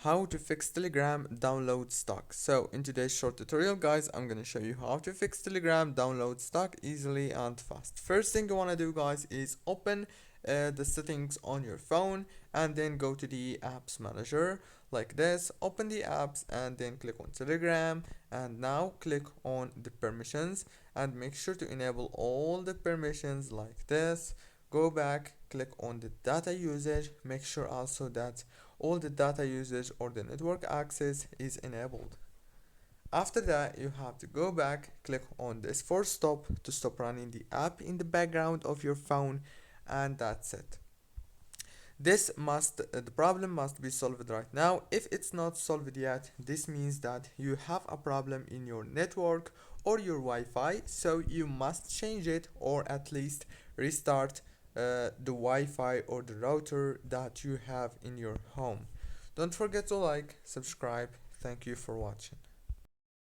how to fix Telegram download stuck. So in today's short tutorial guys, I'm gonna show you how to fix Telegram download stuck easily and fast. First thing you wanna do guys is open the settings on your phone and then go to the apps manager like this. Open the apps and then click on Telegram, and now click on the permissions and make sure to enable all the permissions like this. Go back, click on the data usage, make sure also that all the data usage or the network access is enabled. After that, you have to go back, click on this force stop to stop running the app in the background of your phone, and that's it. The problem must be solved right now. If it's not solved yet, this means that you have a problem in your network or your Wi-Fi, so you must change it or at least restart the Wi-Fi or the router that you have in your home. Don't forget to like, subscribe. Thank you for watching.